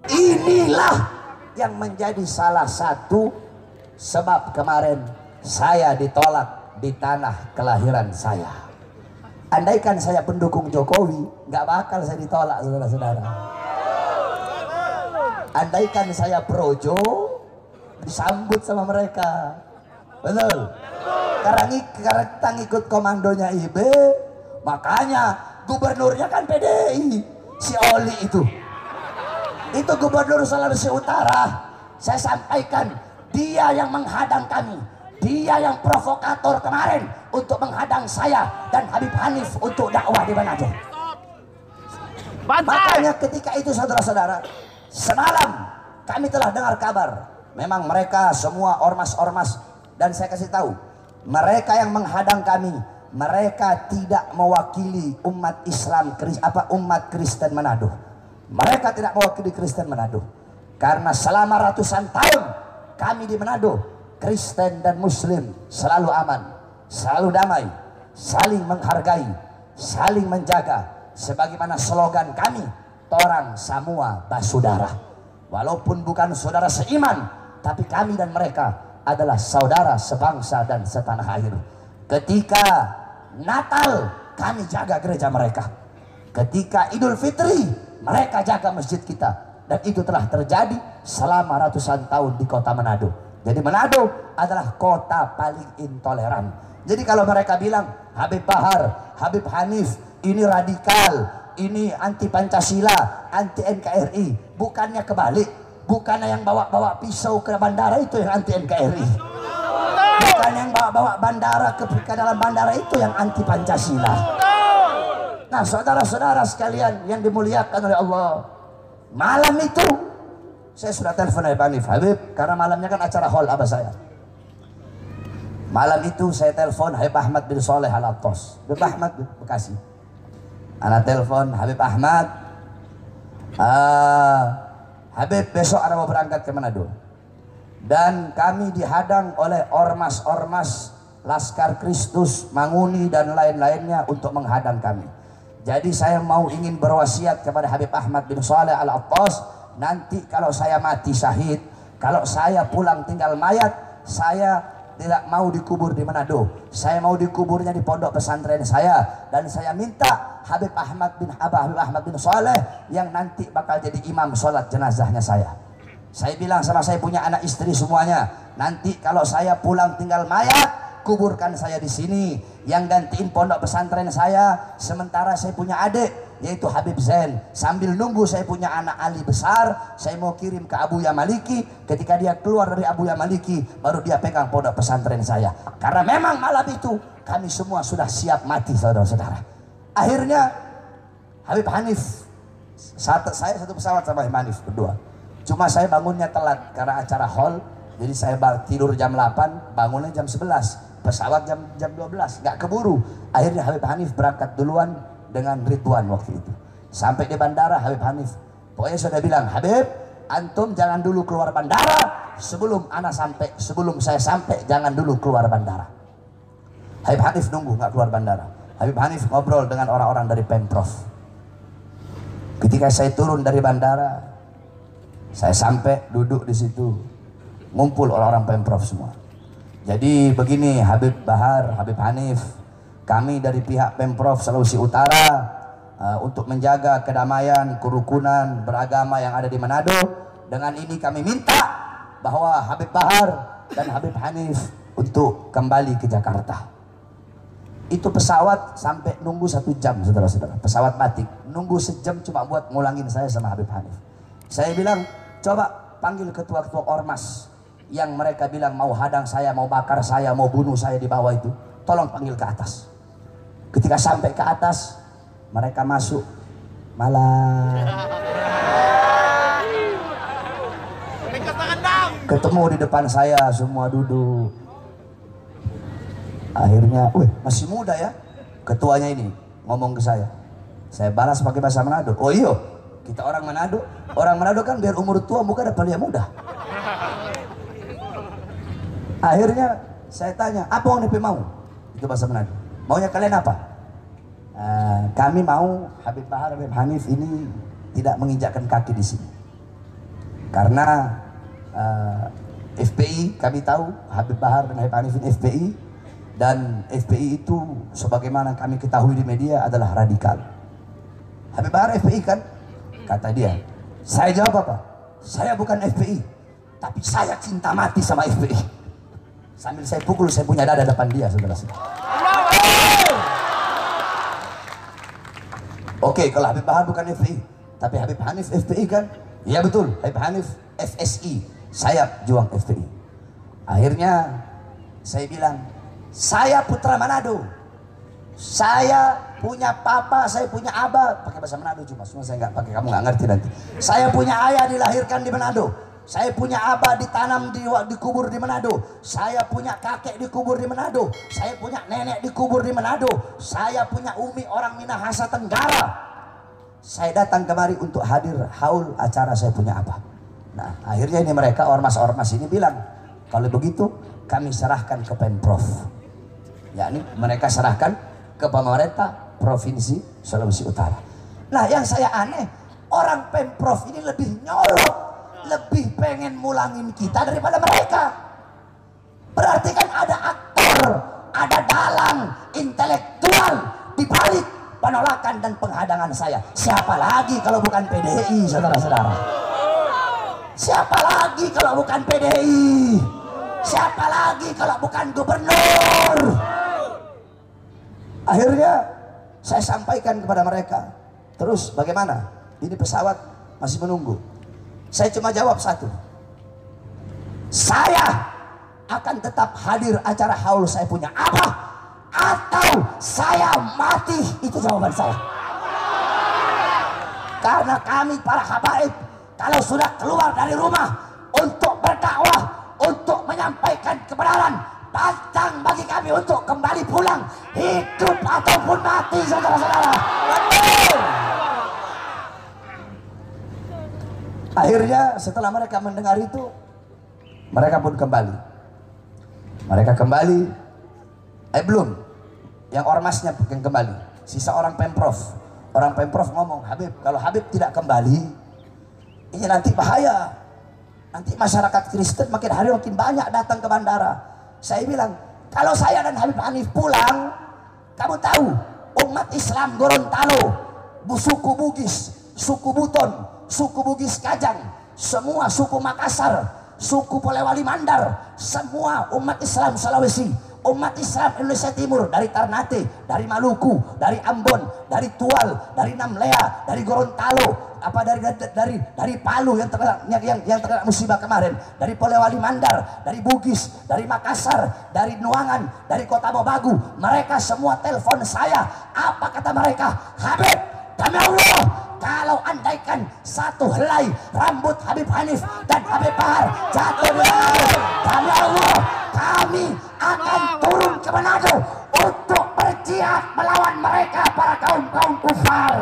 Inilah yang menjadi salah satu sebab kemarin saya ditolak di tanah kelahiran saya. Andaikan saya pendukung Jokowi, nggak bakal saya ditolak, saudara-saudara. Andaikan saya projo, disambut sama mereka. Betul. Karena kita ngikut komandonya IB, makanya gubernurnya kan PDI, si Oli itu gubernur Sulawesi Utara. Saya sampaikan, dia yang menghadang kami, dia yang provokator kemarin untuk menghadang saya dan Habib Hanif untuk dakwah di Manado. Makanya ketika itu saudara-saudara, semalam kami telah dengar kabar, memang mereka semua ormas-ormas, dan saya kasih tahu, mereka yang menghadang kami, mereka tidak mewakili umat Islam, umat Kristen Manado. Mereka tidak mewakili Kristen Manado, karena selama ratusan tahun kami di Manado, Kristen dan Muslim selalu aman, selalu damai, saling menghargai, saling menjaga, sebagaimana slogan kami, torang samua basudara. Walaupun bukan saudara seiman, tapi kami dan mereka adalah saudara sebangsa dan setanah air. Ketika Natal kami jaga gereja mereka, ketika Idul Fitri mereka jaga masjid kita, dan itu telah terjadi selama ratusan tahun di kota Manado. Jadi Manado adalah kota paling intoleran. Jadi kalau mereka bilang Habib Bahar, Habib Hanif ini radikal, ini anti Pancasila, anti NKRI, bukannya kebalik. Bukannya yang bawa-bawa pisau ke bandara itu yang anti NKRI, bukan yang bawa-bawa bandara ke dalam bandara itu yang anti Pancasila. Nah saudara-saudara sekalian yang dimuliakan oleh Allah, malam itu saya sudah telepon Habib Hanif, Habib, karena malamnya kan acara hall abah saya. Malam itu saya telepon Habib Ahmad bin Soleh Al-Attos, Habib Ahmad Bekasi. Anak telepon Habib Ahmad, Habib besok ada mau berangkat ke Manado, dan kami dihadang oleh ormas-ormas Laskar Kristus, Manguni dan lain-lainnya untuk menghadang kami. Jadi saya ingin berwasiat kepada Habib Ahmad bin Soleh Al-Attos, nanti kalau saya mati syahid, kalau saya pulang tinggal mayat, saya tidak mau dikubur di Manado, saya mau dikuburnya di pondok pesantren saya, dan saya minta Habib Ahmad bin Soleh yang nanti bakal jadi imam sholat jenazahnya saya. Saya bilang sama saya punya anak istri semuanya, nanti kalau saya pulang tinggal mayat, kuburkan saya di sini, yang gantiin pondok pesantren saya. Sementara saya punya adik yaitu Habib Zain, sambil nunggu saya punya anak Ali besar, saya mau kirim ke Abuya Maliki. Ketika dia keluar dari Abuya Maliki, baru dia pegang pondok pesantren saya. Karena memang malam itu kami semua sudah siap mati, saudara-saudara. Akhirnya Habib Hanif, saya satu pesawat sama Habib Hanif berdua. Cuma saya bangunnya telat karena acara hall. Jadi saya tidur jam 8, bangunnya jam 11, pesawat jam 12, nggak keburu. Akhirnya Habib Hanif berangkat duluan dengan Ridwan waktu itu. Sampai di bandara Habib Hanif, pokoknya sudah bilang, Habib, antum jangan dulu keluar bandara sebelum saya sampai, jangan dulu keluar bandara. Habib Hanif nunggu nggak keluar bandara. Habib Hanif ngobrol dengan orang-orang dari Pemprov. Ketika saya turun dari bandara, saya sampai duduk di situ, ngumpul orang-orang Pemprov semua. Jadi begini Habib Bahar, Habib Hanif, kami dari pihak Pemprov Sulawesi Utara untuk menjaga kedamaian, kerukunan beragama yang ada di Manado. Dengan ini kami minta bahwa Habib Bahar dan Habib Hanif untuk kembali ke Jakarta. Itu pesawat sampai nunggu 1 jam, saudara-saudara. Pesawat batik nunggu sejam cuma buat ngulangin saya sama Habib Hanif. Saya bilang, coba panggil ketua-ketua ormas yang mereka bilang mau hadang saya, mau bakar saya, mau bunuh saya di bawah itu, tolong panggil ke atas. Ketika sampai ke atas, mereka masuk malam, ketemu di depan saya, semua duduk. Akhirnya, masih muda ya ketuanya ini, ngomong ke saya. Saya balas pakai bahasa Manado, oh iyo, kita orang Manado kan biar umur tua muka ada paling muda. Akhirnya saya tanya, apa yang DP mau? Itu bahasa Manado. Maunya kalian apa? Kami mau Habib Bahar, Habib Hanif ini tidak menginjakkan kaki di sini. Karena FPI kami tahu Habib Bahar dan Habib Hanif ini FPI, dan FPI itu sebagaimana kami ketahui di media adalah radikal. Habib Bahar FPI kan? Kata dia. Saya jawab apa? Saya bukan FPI, tapi saya cinta mati sama FPI. Sambil saya pukul, saya punya dada depan dia, saudara-saudara. Oke, kalau Habib Bahar bukan FPI, tapi Habib Hanif FPI kan? Iya betul, Habib Hanif FSI, sayap juang FPI. Akhirnya saya bilang, saya putra Manado, saya punya papa, saya punya abah, pakai bahasa Manado cuma saya nggak pakai, kamu nggak ngerti nanti. Saya punya ayah dilahirkan di Manado, saya punya abah ditanam dikubur di Manado, saya punya kakek dikubur di Manado, saya punya nenek dikubur di Manado, saya punya umi orang Minahasa Tenggara. Saya datang kemari untuk hadir haul acara saya punya abah. Nah, akhirnya ini mereka ormas-ormas ini bilang, kalau begitu kami serahkan ke Pemprov. Yakni mereka serahkan ke pemerintah Provinsi Sulawesi Utara. Nah, yang saya aneh, orang Pemprov ini lebih nyolok, lebih pengen mulangin kita daripada mereka. Berarti kan ada aktor, ada dalang, intelektual di balik penolakan dan penghadangan saya. Siapa lagi kalau bukan PDI, saudara-saudara? Siapa lagi kalau bukan PDI? Siapa lagi kalau bukan gubernur? Akhirnya saya sampaikan kepada mereka, terus bagaimana? Ini pesawat masih menunggu. Saya cuma jawab satu, saya akan tetap hadir acara haul saya punya apa, atau saya mati. Itu jawaban saya. Karena kami para habaib, kalau sudah keluar dari rumah untuk berdakwah, untuk menyampaikan kebenaran, pantang bagi kami untuk kembali pulang, hidup ataupun mati, saudara-saudara. Akhirnya setelah mereka mendengar itu, mereka pun kembali. Mereka kembali, belum, yang ormasnya yang kembali, sisa orang Pemprov. Orang Pemprov ngomong, Habib, kalau Habib tidak kembali, ini nanti bahaya. Nanti masyarakat Kristen makin hari makin banyak datang ke bandara. Saya bilang, kalau saya dan Habib Hanif pulang, kamu tahu, umat Islam Gorontalo, suku Bugis, suku Buton, suku Bugis Kajang, semua suku Makassar, suku Polewali Mandar, semua umat Islam Sulawesi, umat Islam Indonesia Timur, dari Ternate, dari Maluku, dari Ambon, dari Tual, dari Namlea, dari Gorontalo, dari Palu yang terkena musibah kemarin, dari Polewali Mandar, dari Bugis, dari Makassar, dari Nuangan, dari Kota Mobagu, mereka semua telepon saya. Apa kata mereka? Habib, demi Allah, kalau andaikan satu helai rambut Habib Hanif dan Habib Bahar jatuh di Manado, demi Allah, kami akan turun ke Manado untuk berjihad melawan mereka, para kaum kufar.